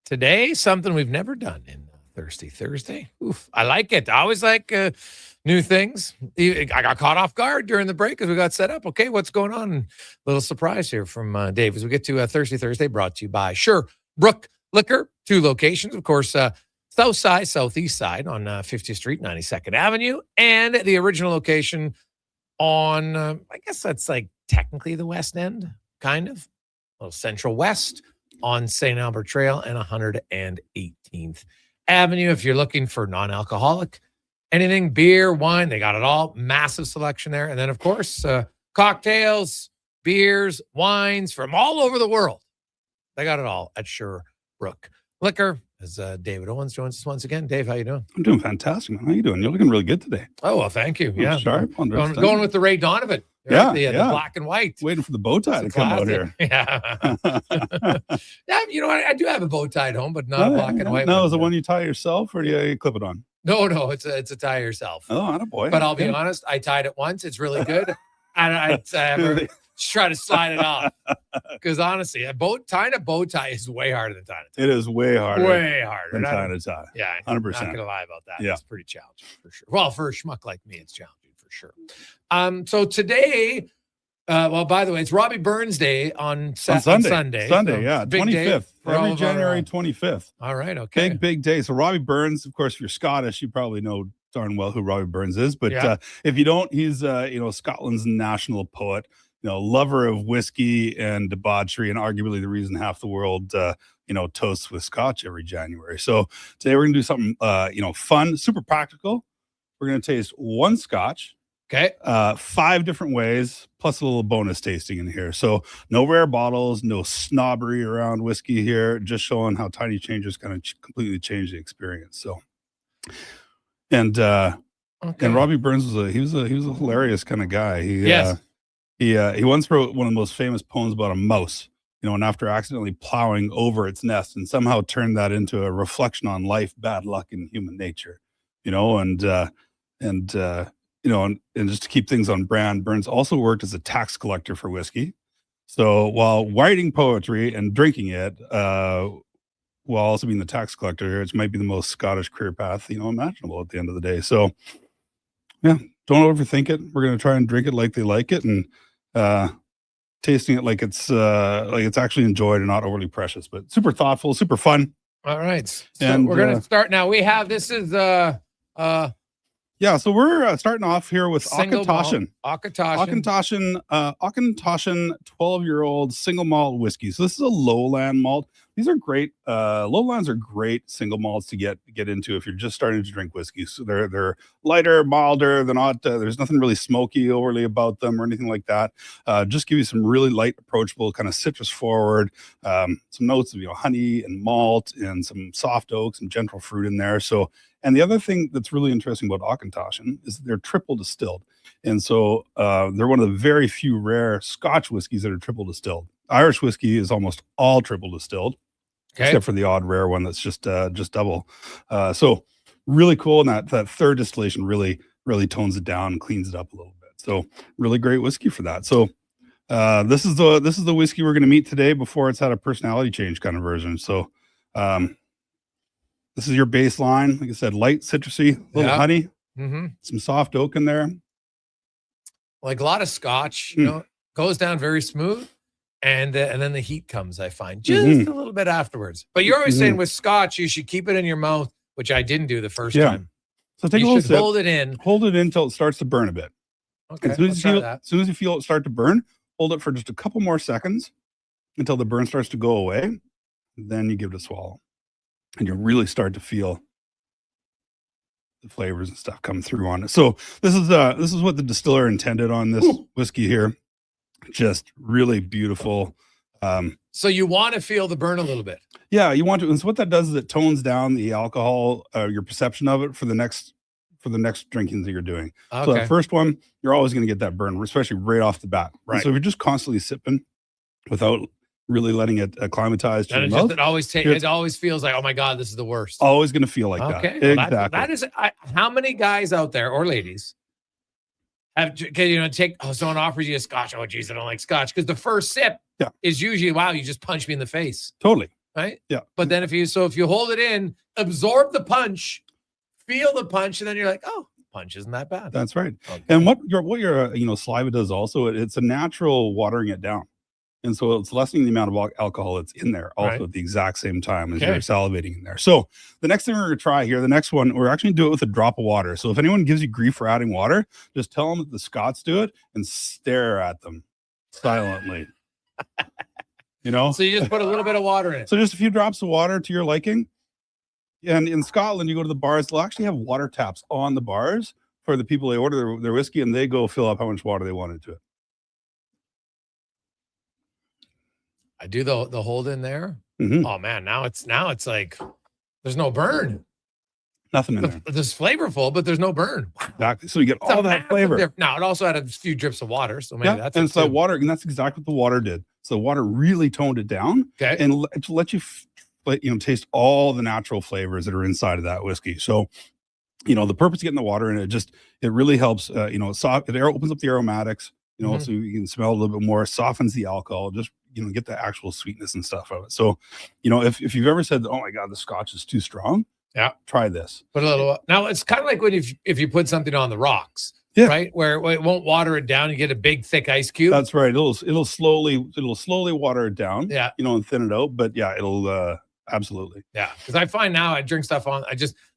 Today, something we've never done in Thirsty Thursday. Oof, I like it. I always like new things. I got caught off guard during the break as we got set up. Okay, what's going on? Little surprise here from Dave as we get to Thirsty Thursday, brought to you by Sherbrooke Liquor. 2 locations, of course, south side, southeast side on 50th Street, 92nd Avenue, and the original location on, I guess that's like technically the West End, kind of, a little Central West on St. Albert Trail and 118th Avenue. If you're looking for non-alcoholic, anything, beer, wine, they got it all. Massive selection there. And then, of course, cocktails, beers, wines from all over the world. They got it all at Sherbrooke Liquor. As David Owens joins us once again. Dave, how you doing? I'm doing fantastic, man. How you doing? You're looking really good today. Oh, well, thank you. Yeah. Sharp. Going with the Ray Donovan. Right? Yeah, The black and white. Waiting for the bow tie to come out here. Yeah. Yeah, you know, I do have a bow tie at home, but not a black and white. No, is the one you tie yourself or do you clip it on? No, it's a tie yourself. Oh, attaboy. But I'll be honest, I tied it once. It's really good. And I just try to slide it off. Because honestly, tying a bow tie is way harder than tying a tie. It is way harder. Way harder than tying a tie. Yeah, 100%. I'm not going to lie about that. Yeah. It's pretty challenging for sure. Well, for a schmuck like me, it's challenging for sure. So today, well, by the way, it's Robbie Burns Day on Sunday. Sunday, So yeah. big 25th. day Every January 25th. All right, okay. Big day. So Robbie Burns, of course, if you're Scottish, you probably know darn well who Robbie Burns is. But Yeah. If you don't, he's Scotland's national poet, lover of whiskey and debauchery, and arguably the reason half the world toasts with Scotch every January. So today we're gonna do something fun, super practical. We're gonna taste one Scotch. Okay. 5 different ways, plus a little bonus tasting in here. So no rare bottles, no snobbery around whiskey here, just showing how tiny changes kind of completely change the experience. So, and Robbie Burns was a hilarious kind of guy. He once wrote one of the most famous poems about a mouse, and after accidentally plowing over its nest, and somehow turned that into a reflection on life, bad luck, and human nature, and just to keep things on brand, Burns also worked as a tax collector for whiskey. So while writing poetry and drinking it, while also being the tax collector, which might be the most Scottish career path, imaginable at the end of the day. So yeah, don't overthink it. We're going to try and drink it like they like it, and tasting it like it's actually enjoyed and not overly precious, but super thoughtful, super fun. All right. So we're going to start now. So we're starting off here with Auchentoshan. Auchentoshan 12-year-old single malt whiskey. So this is a lowland malt. These are great. Lowlands are great single malts to get into if you're just starting to drink whiskey. So they're lighter, milder. They're not. There's nothing really smoky overly about them or anything like that. Just give you some really light, approachable, kind of citrus forward. Some notes of honey and malt and some soft oak, some gentle fruit in there. So. And the other thing that's really interesting about Auchentoshan is they're triple distilled. And so they're one of the very few rare Scotch whiskeys that are triple distilled. Irish whiskey is almost all triple distilled, except for the odd rare one that's just double. So really cool. And that third distillation really, really tones it down and cleans it up a little bit. So really great whiskey for that. So this is the whiskey we're going to meet today before it's had a personality change kind of version. So this is your baseline. Like I said, light, citrusy, a little honey, some soft oak in there. Like a lot of Scotch, goes down very smooth, and then the heat comes, I find, just a little bit afterwards. But you're always saying with Scotch, you should keep it in your mouth, which I didn't do the first time. So take a little sip. Hold it in until it starts to burn a bit. Okay, as soon as you feel it start to burn, hold it for just a couple more seconds until the burn starts to go away. Then you give it a swallow. And you really start to feel the flavors and stuff come through on it. So this is what the distiller intended on this whiskey here. Just really beautiful. So you want to feel the burn a little bit. Yeah, you want to. And so what that does is it tones down the alcohol, your perception of it for the next drinkings that you're doing. Okay. So that first one, you're always going to get that burn, especially right off the bat. Right. So if you're just constantly sipping without really letting it acclimatize to your mouth. It always feels like, oh my God, this is the worst. Always going to feel like that. Okay, well, exactly. That is how many guys out there or ladies someone offers you a Scotch. Oh geez, I don't like Scotch, because the first sip is usually, wow, you just punched me in the face. Totally. right? Yeah. But then if you hold it in, absorb the punch, feel the punch, and then you're like, oh, punch isn't that bad. That's right. Okay. And what your saliva does also, it's a natural watering it down. And so it's lessening the amount of alcohol that's in there also Right. at the exact same time as Okay. you're salivating in there. So the next thing we're going to try here, the next one, we're actually going to do it with a drop of water. So if anyone gives you grief for adding water, just tell them that the Scots do it and stare at them silently. So you just put a little bit of water in it. So just a few drops of water to your liking. And in Scotland, you go to the bars, they'll actually have water taps on the bars for the people. They order their whiskey and they go fill up how much water they want into it. I do the hold in there. Mm-hmm. Oh man, now it's like there's no burn. Nothing in there. There's flavorful, but there's no burn. Exactly. So you get all that flavor. Now it also had a few drips of water, so maybe that's and so that water, and that's exactly what the water did. So the water really toned it down, okay, and to let you taste all the natural flavors that are inside of that whiskey. So the purpose of getting the water in it really helps. It opens up the aromatics. So you can smell a little bit more, softens the alcohol, just get the actual sweetness and stuff of it. So if you've ever said, oh my god, the Scotch is too strong, try this. Put a little. Now it's kind of like when if you put something on the rocks, right, where it won't water it down, you get a big thick ice cube. That's right. It'll slowly water it down, and thin it out, but it'll absolutely. Yeah, because I find now I drink stuff on,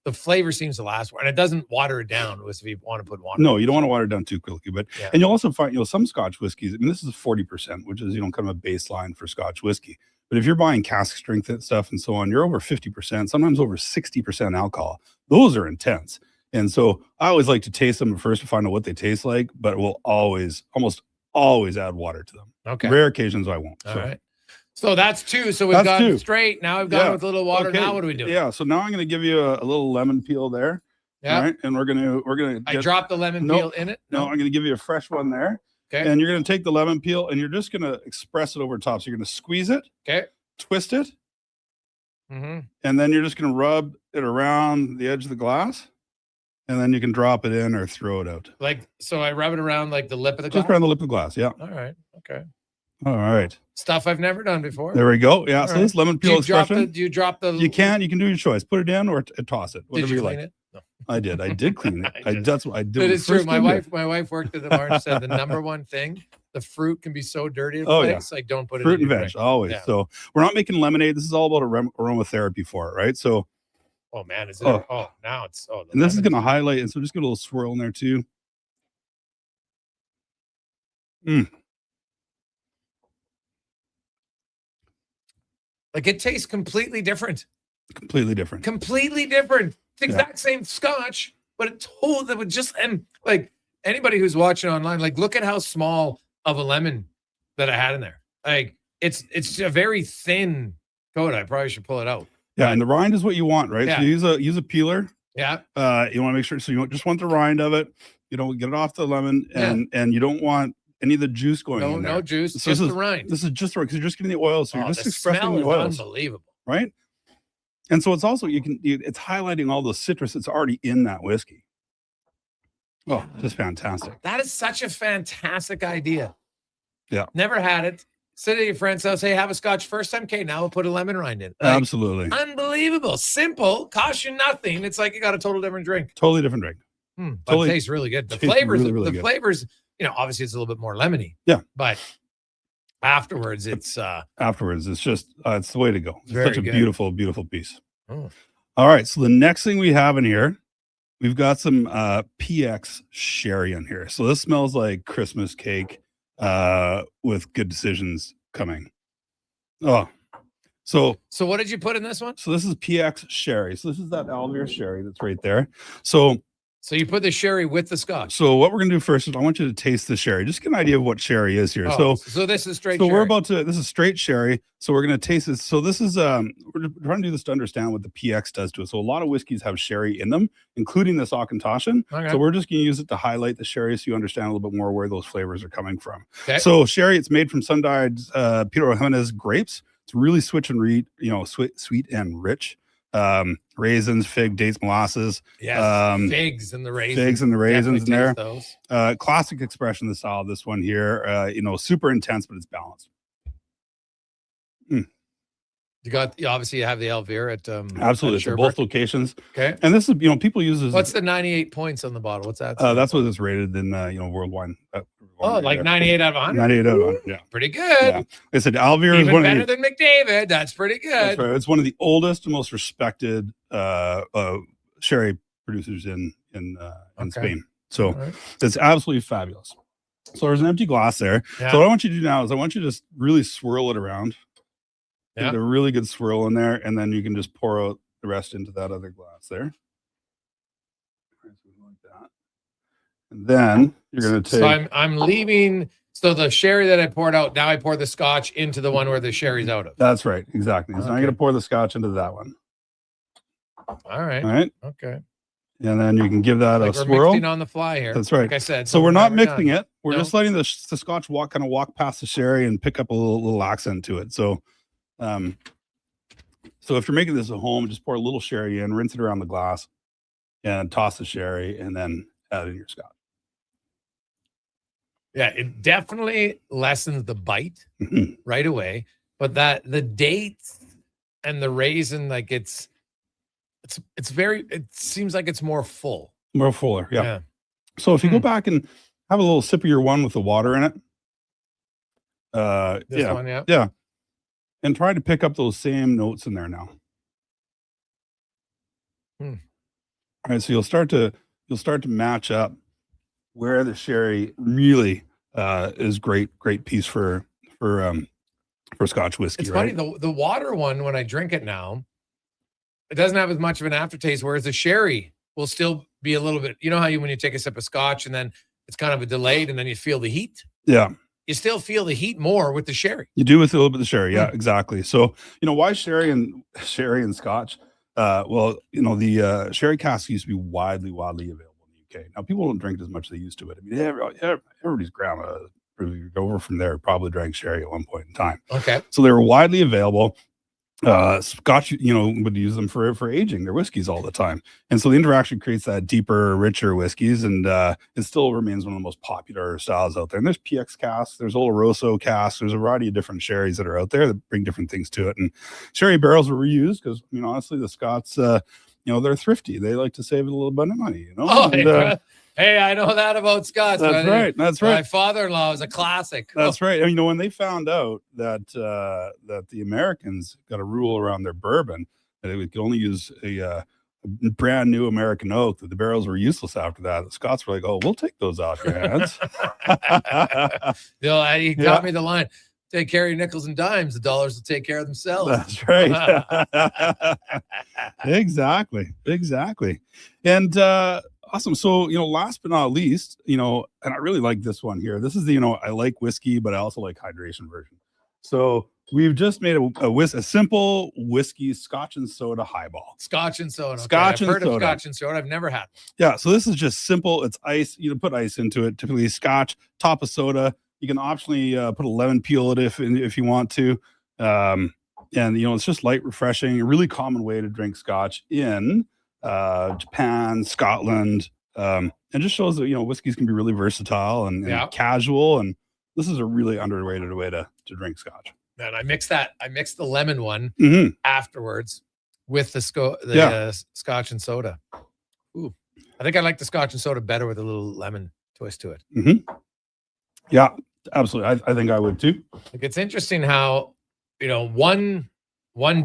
the flavor seems to last, and it doesn't water it down if you want to put water. No, you don't want to water it down too quickly, but and you'll also find some Scotch whiskeys. I mean, this is 40%, which is kind of a baseline for Scotch whiskey. But if you're buying cask strength stuff and so on, you're over 50%, sometimes over 60% alcohol. Those are intense, and so I always like to taste them first to find out what they taste like. But it will almost always add water to them. Okay, rare occasions I won't. All right. So that's two. So we've got straight. Now we've got it with a little water. Okay. Now what do we do? Yeah. So now I'm going to give you a little lemon peel there. Yeah. All right. And we're gonna. I dropped the lemon peel in it. No, I'm going to give you a fresh one there. Okay. And you're going to take the lemon peel and you're just going to express it over top. So you're going to squeeze it. Okay. Twist it. Mm-hmm. And then you're just going to rub it around the edge of the glass. And then you can drop it in or throw it out. So I rub it around like the lip of the glass? Just around the lip of the glass. Yeah. All right. Okay. All right. Stuff I've never done before. There we go. Yeah. So this lemon peel expression. Do you drop the? You can do your choice. Put it in or toss it. Whatever you like. It? No. I did clean it. That's what I did. It is true. My wife worked at the bar and said the number one thing, the fruit can be so dirty. Like don't put fruit it in and veg always. Yeah. So we're not making lemonade. This is all about aromatherapy for it, right? So. Oh man, is it? Now it's. And this is going to highlight, and so just get a little swirl in there too. Like it tastes completely different. Completely different. It's the exact same Scotch, but it would just like anybody who's watching online, like look at how small of a lemon that I had in there. Like it's a very thin coat. I probably should pull it out. Yeah, and the rind is what you want, right? Yeah. So use a peeler. Yeah. You want to make sure. So you just want the rind of it. Get it off the lemon, and you don't want any of the juice going in there. No juice, so just the rind. This is just right because you're just getting the oil, so you're just expressing the oils. Unbelievable, right? And so it's also it's highlighting all the citrus that's already in that whiskey. Oh, just fantastic! That is such a fantastic idea. Yeah, never had it. Sit at your friend's house, hey, have a Scotch first time. Okay, now we'll put a lemon rind in. Absolutely, unbelievable, simple, costs you nothing. It's like you got a total different drink. Totally different drink. But it tastes really good. The flavors, really flavors. Obviously it's a little bit more lemony. Yeah. But afterwards, it's just it's the way to go. It's such a beautiful, beautiful piece. Oh. All right. So the next thing we have in here, we've got some PX sherry in here. So this smells like Christmas cake with good decisions coming. Oh. So what did you put in this one? So this is PX sherry. So this is that Alvier sherry that's right there. So you put the sherry with the Scotch. So what we're going to do first is I want you to taste the sherry. Just get an idea of what sherry is here. So this is straight sherry. So this is straight sherry. So we're going to taste this. So this is, we're trying to do this to understand what the PX does to it. So a lot of whiskeys have sherry in them, including this Auchentoshan. Okay. So we're just going to use it to highlight the sherry so you understand a little bit more where those flavors are coming from. Okay. So sherry, it's made from sun-dyed Pinot Jimenez grapes. It's really sweet and rich. Raisins, fig, dates, molasses. Yes, figs and the raisins in there. Those. Classic expression of the style. This one here, super intense, but it's balanced. Do You obviously have the Elvira at Absolutely, at so both locations. Okay. And this is, people use this. What's the 98 points on the bottle? What's that? That's what it's rated in, World Wine. Oh, like 98 out of 100. 98 out of 100. Yeah, pretty good. Yeah, I said Elvira is Even one better of the, than McDavid. That's pretty good. That's right. It's one of the oldest and most respected sherry producers in Spain. So it's absolutely fabulous. So there's an empty glass there. Yeah. So what I want you to do now is I want you to just really swirl it around. Yeah. Get a really good swirl in there, and then you can just pour out the rest into that other glass there. Like that. And then you're going to take. So I'm leaving. So the sherry that I poured out, now I pour the Scotch into the one where the sherry's out of. That's right. Exactly. So I'm going to pour the Scotch into that one. All right. All right. Okay. And then you can give that a swirl. We're mixing on the fly here. That's right. Like I said. So we're not mixing it. We're just letting the Scotch kind of walk past the sherry and pick up a little accent to it. So, so if you're making this at home, just pour a little sherry in, rinse it around the glass, and toss the sherry, and then add in your Scotch. Yeah, it definitely lessens the bite right away. But the dates and the raisin, like it seems like it's more full. More fuller, yeah. So if you go back and have a little sip of your one with the water in it. This one, yeah. Yeah. And try to pick up those same notes in there now. All right, so you'll start to match up where the sherry really is great piece for Scotch whiskey. It's funny, the water one, when I drink it now, it doesn't have as much of an aftertaste, whereas the sherry will still be a little bit, you know how when you take a sip of Scotch and then it's kind of a delayed and then you feel the heat? Yeah. You still feel the heat more with the sherry. You do with a little bit of sherry. Yeah, exactly. So, why sherry and Scotch? Well, the sherry cask used to be widely available in the UK. Now, people don't drink as much as they used to it. I mean, everybody's grandma over from there probably drank sherry at one point in time. Okay. So they were widely available. Scotch, would use them for aging their whiskeys all the time. And so the interaction creates that deeper, richer whiskeys. And it still remains one of the most popular styles out there. And there's PX casks, there's Oloroso casks, there's a variety of different sherries that are out there that bring different things to it. And sherry barrels were reused because, honestly, the Scots, they're thrifty. They like to save a little bit of money, Hey, I know that about Scotch. That's right. That's right. My father-in-law was a classic. That's right. When they found out that the Americans got a rule around their bourbon that they could only use a brand new American oak, that the barrels were useless after that, the Scots were like, "Oh, we'll take those off your hands." He got me the line. Take care of your nickels and dimes. The dollars will take care of themselves. That's right. Exactly. And awesome. So, last but not least, and I really like this one here. This is the, I like whiskey, but I also like hydration version. So we've just made a simple whiskey Scotch and soda highball. Scotch and soda. Scotch and I've heard soda. of Scotch and soda. I've never had. Yeah. So this is just simple. It's ice. You put ice into it. Typically Scotch, top of soda. You can optionally put a lemon peel in it if you want to. And, it's just light, refreshing, a really common way to drink Scotch in Japan, Scotland, and just shows that whiskeys can be really versatile and casual, and this is a really underrated way to drink Scotch. And I mixed the lemon one afterwards with the Scotch and soda. Ooh, I think I like the Scotch and soda better with a little lemon twist to it. Yeah, absolutely. I think I would too. Like, it's interesting how one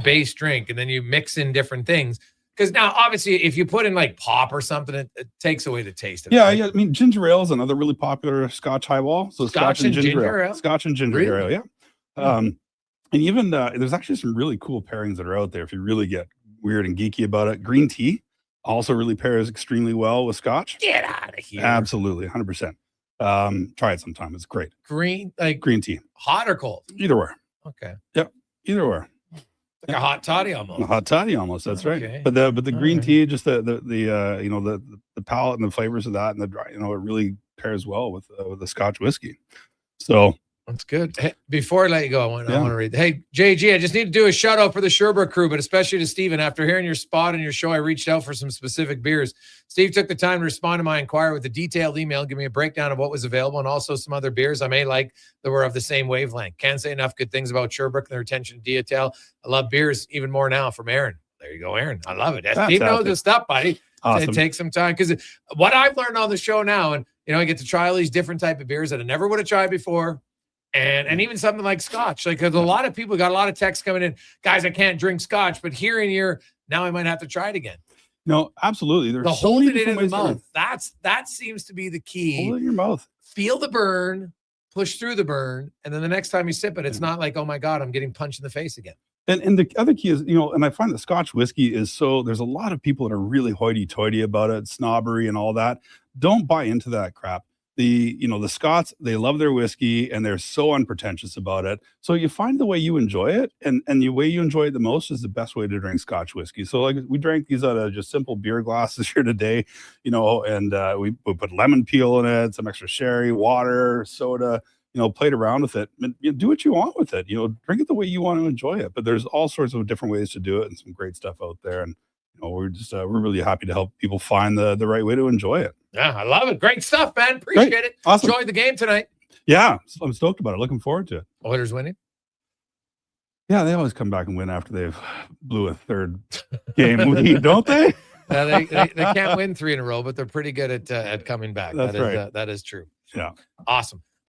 base drink and then you mix in different things. Because now, obviously, if you put in like pop or something, it takes away the taste of it. Yeah, right? Yeah. I mean, ginger ale is another really popular Scotch highball. So Scotch and ginger ale. Scotch and ginger ale, yeah. And even there's actually some really cool pairings that are out there if you really get weird and geeky about it. Green tea also really pairs extremely well with Scotch. Get out of here. Absolutely, 100%. Try it sometime. It's great. Green tea. Hot or cold? Either way. Okay. Yep. Either way. Like a hot toddy almost. A hot toddy almost. That's right. But the green tea, just the palate and the flavors of that and the dry, it really pairs well with the Scotch whiskey. So That's good. Hey, before I let you go, I want Yeah. to read. Hey, JG, I just need to do a shout out for the Sherbrooke crew, but especially to Steven. After hearing your spot and your show, I reached out for some specific beers. Steve took the time to respond to my inquiry with a detailed email, give me a breakdown of what was available and also some other beers I may like that were of the same wavelength. Can't say enough good things about Sherbrooke and their attention to detail. I love beers even more now from Aaron. There you go, Aaron. I love it. Steve knows his stuff, buddy. Awesome. It takes some time because what I've learned on the show now, and I get to try all these different type of beers that I never would have tried before. And even something like Scotch, like because a lot of people got a lot of texts coming in, guys, I can't drink Scotch, but hearing your now I might have to try it again. No, absolutely. There's the so hold many it in different the ways mouth. That seems to be the key. Hold it in your mouth. Feel the burn, push through the burn, and then the next time you sip it, it's not like, oh my God, I'm getting punched in the face again. And the other key is, and I find that Scotch whiskey is there's a lot of people that are really hoity-toity about it, snobbery and all that. Don't buy into that crap. The Scots, they love their whiskey and they're so unpretentious about it. So you find the way you enjoy it, and the way you enjoy it the most is the best way to drink Scotch whiskey. So like we drank these out of just simple beer glasses here today, and we put lemon peel in it, some extra sherry, water, soda, played around with it. Do what you want with it. Drink it the way you want to enjoy it. But there's all sorts of different ways to do it and some great stuff out there. And we're just we're really happy to help people find the right way to enjoy it. Yeah, I love it. Great stuff, man. Appreciate it. Awesome. Enjoyed the game tonight. Yeah, I'm stoked about it. Looking forward to it. Oilers winning? Yeah, they always come back and win after they've blew a third game lead, don't they? They can't win 3 in a row, but they're pretty good at coming back. That's right. That is true. Yeah. Awesome.